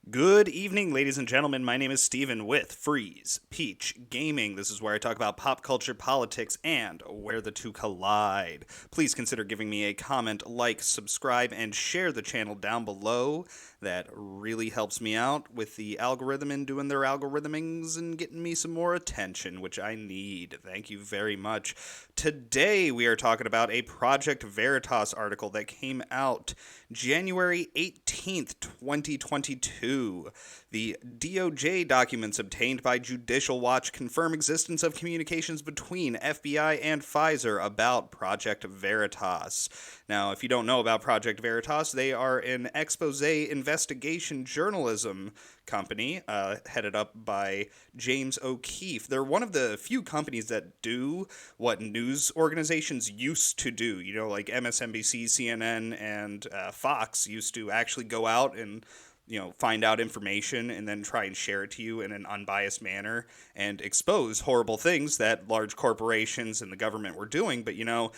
Good evening, ladies and gentlemen. My name is Steven with Freeze Peach Gaming. This is where I talk about pop culture, politics, and where the two collide. Please consider giving me a comment, like, subscribe, and share the channel down below. That really helps me out with the algorithm and doing their algorithmings and getting me some more attention, which I need. Thank you very much. Today we are talking about a Project Veritas article that came out January 18th, 2022. The DOJ documents obtained by Judicial Watch confirm existence of communications between FBI and PFIZER about Project Veritas. Now, if you don't know about Project Veritas, they are an expose investigation journalism company headed up by James O'Keefe. They're one of the few companies that do what news organizations used to do. You know, like MSNBC, CNN, and Fox used to actually go out and find out information and then try and share it to you in an unbiased manner and expose horrible things that large corporations and the government were doing. But, now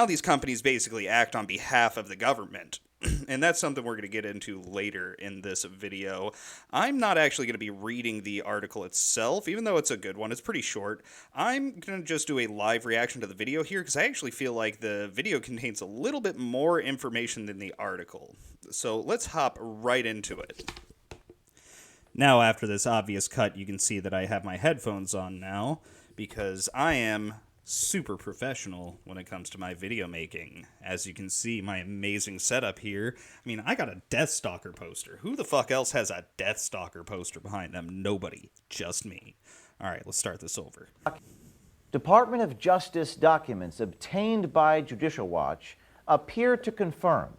these companies basically act on behalf of the government. And that's something we're going to get into later in this video. I'm not actually going to be reading the article itself, even though it's a good one. It's pretty short. I'm going to just do a live reaction to the video here because I actually feel like the video contains a little bit more information than the article. So let's hop right into it. Now, after this obvious cut, you can see that I have my headphones on now because I am super professional when it comes to my video making. As you can see, my amazing setup here. I mean, I got a Deathstalker poster. Who the fuck else has a Deathstalker poster behind them? Nobody. Just me. All right, let's start this over. Department of Justice documents obtained by Judicial Watch appear to confirm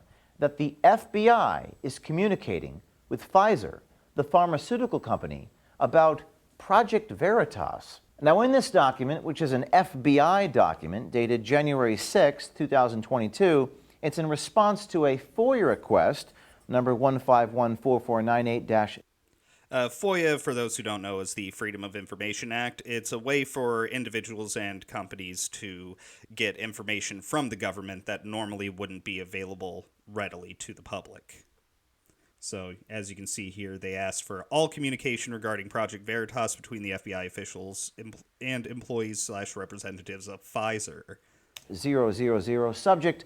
that the FBI is communicating with PFIZER, the pharmaceutical company, about Project Veritas. Now, in this document, which is an FBI document dated January 6, 2022, it's in response to a FOIA request, number 1514498-. FOIA, for those who don't know, is the Freedom of Information Act. It's a way for individuals and companies to get information from the government that normally wouldn't be available readily to the public. So, as you can see here, they asked for all communication regarding Project Veritas between the FBI officials and employees/representatives of PFIZER. 000, subject,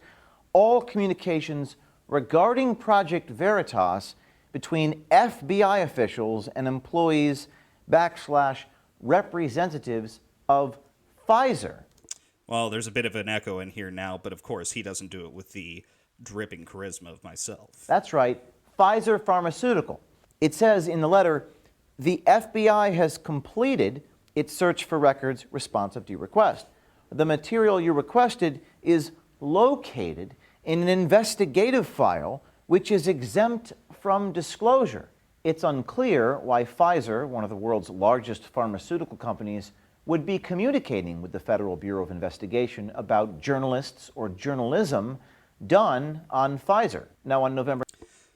all communications regarding Project Veritas between FBI officials and employees/representatives of PFIZER. Well, there's a bit of an echo in here now, but of course he doesn't do it with the dripping charisma of myself. That's right. PFIZER Pharmaceutical. It says in the letter, the FBI has completed its search for records responsive to your request. The material you requested is located in an investigative file which is exempt from disclosure. It's unclear why PFIZER, one of the world's largest pharmaceutical companies, would be communicating with the Federal Bureau of Investigation about journalists or journalism done on PFIZER. Now, on November...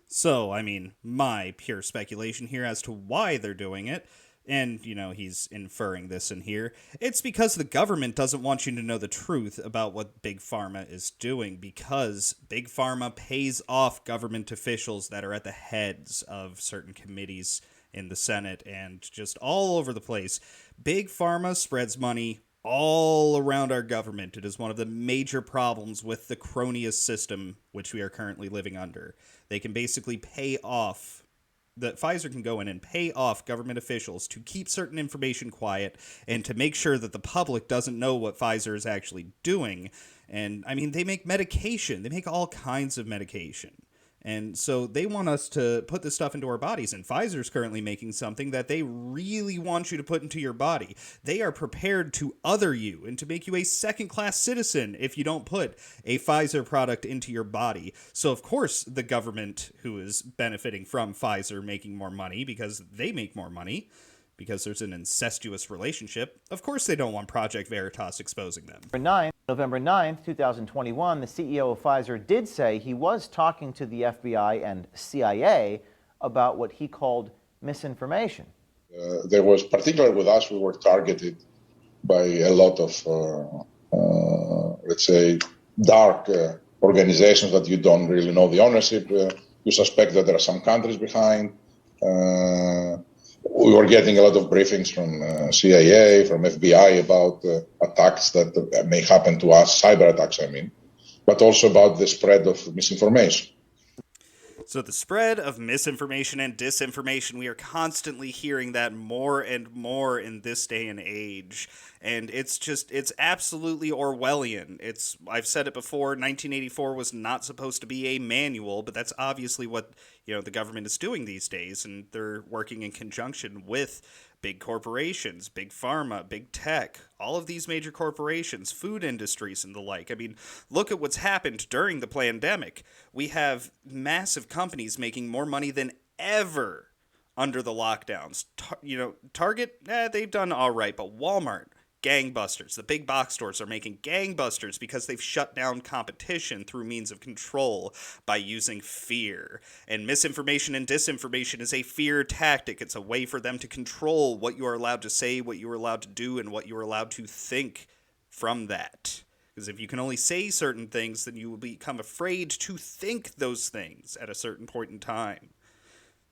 So, I mean, my pure speculation here as to why they're doing it, and, he's inferring this in here, it's because the government doesn't want you to know the truth about what Big Pharma is doing, because Big Pharma pays off government officials that are at the heads of certain committees in the Senate and just all over the place. Big Pharma spreads money all around our government. It is one of the major problems with the cronyist system which we are currently living under. They can basically pay off, PFIZER can go in and pay off government officials to keep certain information quiet and to make sure that the public doesn't know what PFIZER is actually doing. And, I mean, they make medication. They make all kinds of medication. And so they want us to put this stuff into our bodies, and PFIZER's currently making something that they really want you to put into your body. They are prepared to other you and to make you a second-class citizen if you don't put a PFIZER product into your body. So, of course, the government, who is benefiting from PFIZER making more money because they make more money, because there's an incestuous relationship, of course they don't want Project Veritas exposing them. November 9th, 2021, the CEO of PFIZER did say he was talking to the FBI and CIA about what he called misinformation. There was, particularly with us, we were targeted by a lot of, let's say, dark organizations that you don't really know the ownership. You suspect that there are some countries behind. We were getting a lot of briefings from CIA, from FBI about attacks that may happen to us, cyber attacks, I mean, but also about the spread of misinformation. So the spread of misinformation and disinformation, we are constantly hearing that more and more in this day and age. And it's absolutely Orwellian. I've said it before, 1984 was not supposed to be a manual, but that's obviously what, the government is doing these days, and they're working in conjunction with big corporations, big pharma, big tech, all of these major corporations, food industries and the like. I mean, look at what's happened during the pandemic. We have massive companies making more money than ever under the lockdowns. Target, they've done all right, but Walmart, gangbusters. The big box stores are making gangbusters because they've shut down competition through means of control by using fear. And misinformation and disinformation is a fear tactic. It's a way for them to control what you are allowed to say, what you are allowed to do, and what you are allowed to think from that. Because if you can only say certain things, then you will become afraid to think those things at a certain point in time.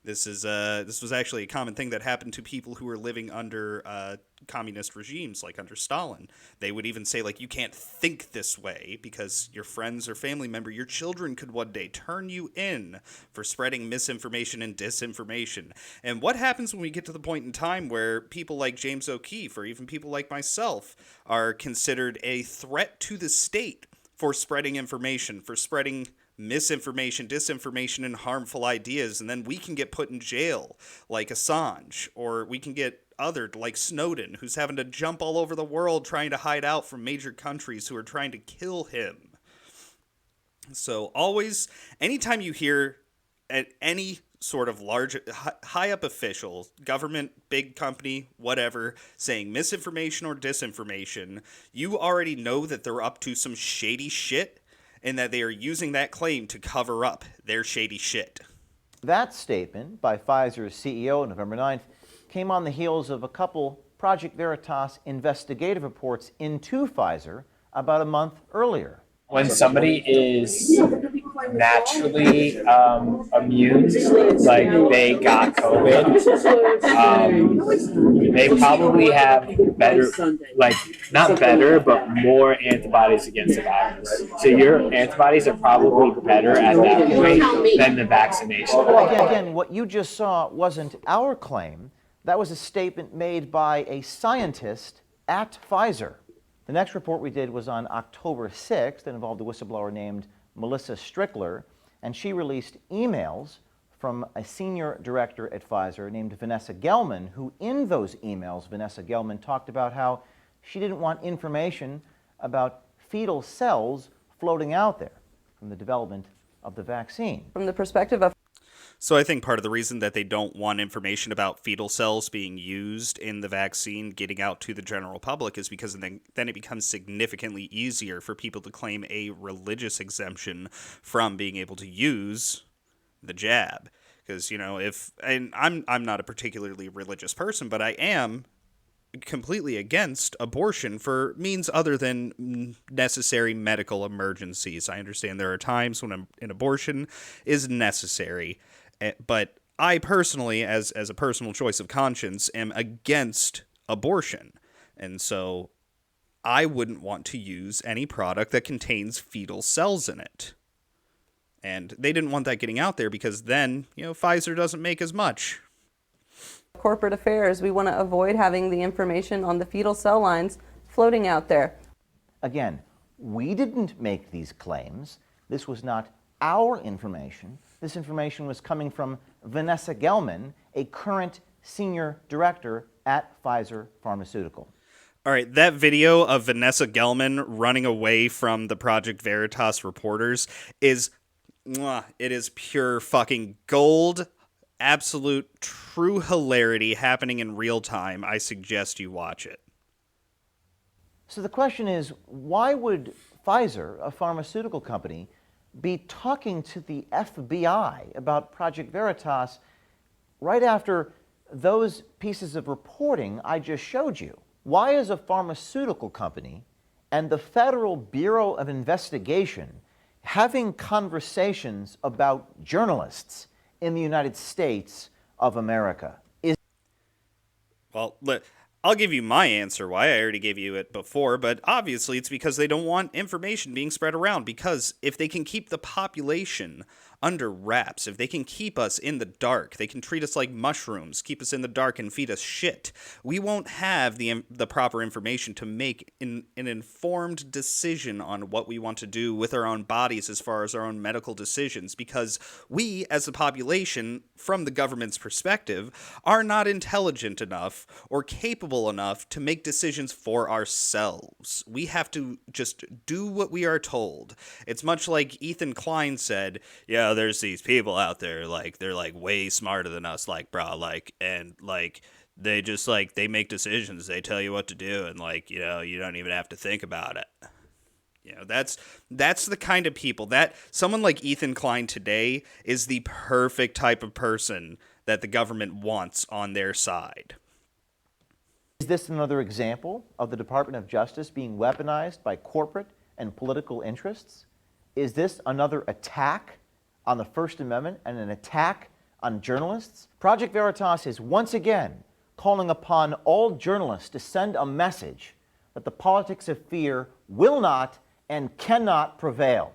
This was actually a common thing that happened to people who were living under communist regimes, like under Stalin. They would even say, like, you can't think this way because your friends or family member, your children could one day turn you in for spreading misinformation and disinformation. And what happens when we get to the point in time where people like James O'Keefe or even people like myself are considered a threat to the state for spreading information, for spreading misinformation, disinformation, and harmful ideas, and then we can get put in jail like Assange, or we can get othered like Snowden, who's having to jump all over the world trying to hide out from major countries who are trying to kill him. So always, anytime you hear at any sort of large, high-up official, government, big company, whatever, saying misinformation or disinformation, you already know that they're up to some shady shit, and that they are using that claim to cover up their shady shit. That statement by Pfizer's CEO November 9th came on the heels of a couple Project Veritas investigative reports into Pfizer about a month earlier. When somebody is naturally immune, like they got COVID, they probably have better, like not better, but more antibodies against the virus. So your antibodies are probably better at that point than the vaccination. Again, what you just saw wasn't our claim. That was a statement made by a scientist at Pfizer. The next report we did was on October 6th. It involved a whistleblower named Melissa Strickler, and she released emails from a senior director at Pfizer named Vanessa Gelman, who in those emails, Vanessa Gelman talked about how she didn't want information about fetal cells floating out there from the development of the vaccine. From the perspective of So I think part of the reason that they don't want information about fetal cells being used in the vaccine getting out to the general public is because then it becomes significantly easier for people to claim a religious exemption from being able to use the jab. Because, I'm not a particularly religious person, but I am completely against abortion for means other than necessary medical emergencies. I understand there are times when an abortion is necessary. But I personally, as a personal choice of conscience, am against abortion. And so I wouldn't want to use any product that contains fetal cells in it. And they didn't want that getting out there because then, Pfizer doesn't make as much. corporate affairs, we want to avoid having the information on the fetal cell lines floating out there. Again, we didn't make these claims. This was not our information. This information was coming from Vanessa Gelman, a current senior director at Pfizer Pharmaceutical. All right, that video of Vanessa Gelman running away from the Project Veritas reporters it is pure fucking gold, absolute true hilarity happening in real time. I suggest you watch it. So the question is, why would Pfizer, a pharmaceutical company, be talking to the FBI about Project Veritas right after those pieces of reporting I just showed you? Why is a pharmaceutical company and the Federal Bureau of Investigation having conversations about journalists in the United States of America? Well, I'll give you my answer why. I already gave you it before, but obviously it's because they don't want information being spread around, because if they can keep the population under wraps, if they can keep us in the dark, they can treat us like mushrooms, keep us in the dark and feed us shit, we won't have the proper information to make an informed decision on what we want to do with our own bodies as far as our own medical decisions, because we, as a population, from the government's perspective, are not intelligent enough or capable enough to make decisions for ourselves. We have to just do what we are told. It's much like Ethan Klein said, yeah, there's these people out there, like, they're, like, way smarter than us, like, bro, like, and, like, they just, like, they make decisions, they tell you what to do, and, like, you know, you don't even have to think about it. You know, that's the kind of people that someone like Ethan Klein today is the perfect type of person that the government wants on their side. Is this another example of the Department of Justice being weaponized by corporate and political interests? Is this another attack on the First Amendment and an attack on journalists? Project Veritas is once again calling upon all journalists to send a message that the politics of fear will not and cannot prevail.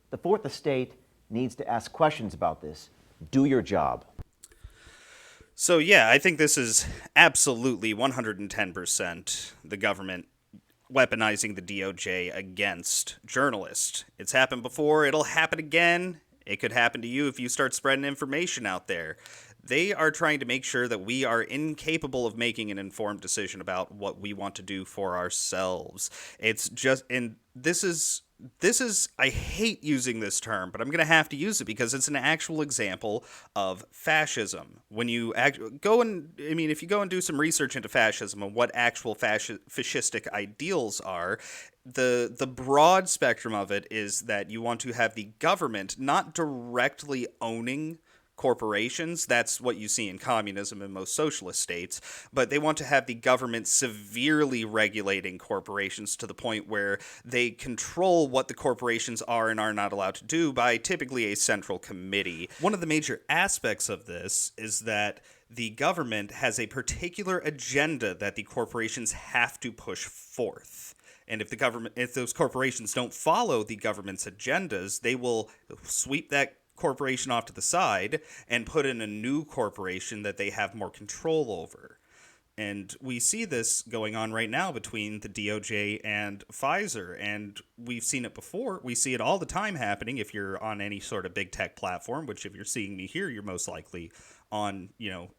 The Fourth Estate needs to ask questions about this. Do your job. So yeah, I think this is absolutely 110% the government weaponizing the DOJ against journalists. It's happened before, it'll happen again. It could happen to you if you start spreading information out there. They are trying to make sure that we are incapable of making an informed decision about what we want to do for ourselves. It's just, and this is, I hate using this term, but I'm going to have to use it because it's an actual example of fascism. When you if you go and do some research into fascism and what actual fascistic ideals are, the broad spectrum of it is that you want to have the government not directly owning corporations. That's what you see in communism and most socialist states, but they want to have the government severely regulating corporations to the point where they control what the corporations are and are not allowed to do by typically a central committee. One of the major aspects of this is that the government has a particular agenda that the corporations have to push forth. And if those corporations don't follow the government's agendas, they will sweep that corporation off to the side and put in a new corporation that they have more control over. And we see this going on right now between the DOJ and PFIZER, and we've seen it before. We see it all the time happening if you're on any sort of big tech platform, which if you're seeing me here, you're most likely on,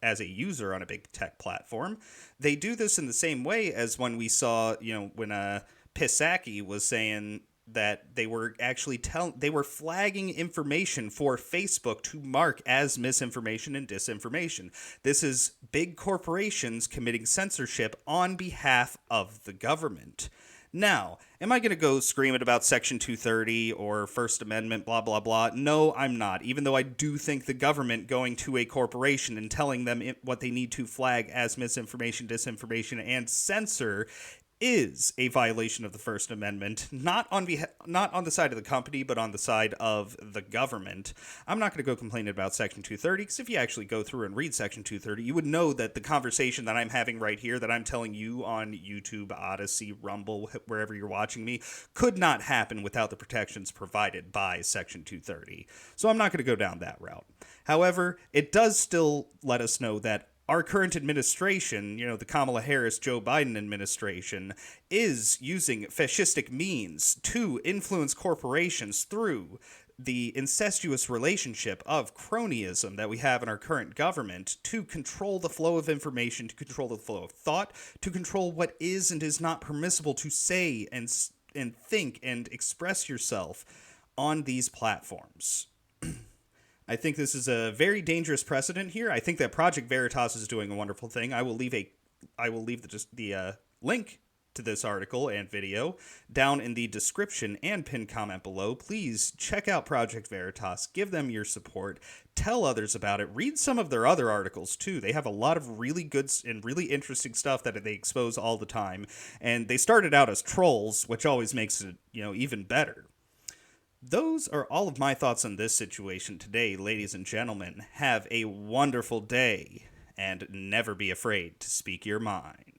as a user on a big tech platform. They do this in the same way as when we saw, when Pisaki was saying that they were actually they were flagging information for Facebook to mark as misinformation and disinformation. This is big corporations committing censorship on behalf of the government. Now, am I going to go screaming about Section 230 or First Amendment, blah, blah, blah? No, I'm not, even though I do think the government going to a corporation and telling them what they need to flag as misinformation, disinformation, and censor is a violation of the First Amendment, not on the side of the company, but on the side of the government. I'm not going to go complaining about Section 230, because if you actually go through and read Section 230, you would know that the conversation that I'm having right here, that I'm telling you on YouTube, Odysee, Rumble, wherever you're watching me, could not happen without the protections provided by Section 230. So I'm not going to go down that route. However, it does still let us know that our current administration, the Kamala Harris-Joe Biden administration, is using fascistic means to influence corporations through the incestuous relationship of cronyism that we have in our current government to control the flow of information, to control the flow of thought, to control what is and is not permissible to say and think and express yourself on these platforms. I think this is a very dangerous precedent here. I think that Project Veritas is doing a wonderful thing. I will leave the link to this article and video down in the description and pinned comment below. Please check out Project Veritas. Give them your support. Tell others about it. Read some of their other articles too. They have a lot of really good and really interesting stuff that they expose all the time. And they started out as trolls, which always makes it, even better. Those are all of my thoughts on this situation today, ladies and gentlemen. Have a wonderful day, and never be afraid to speak your mind.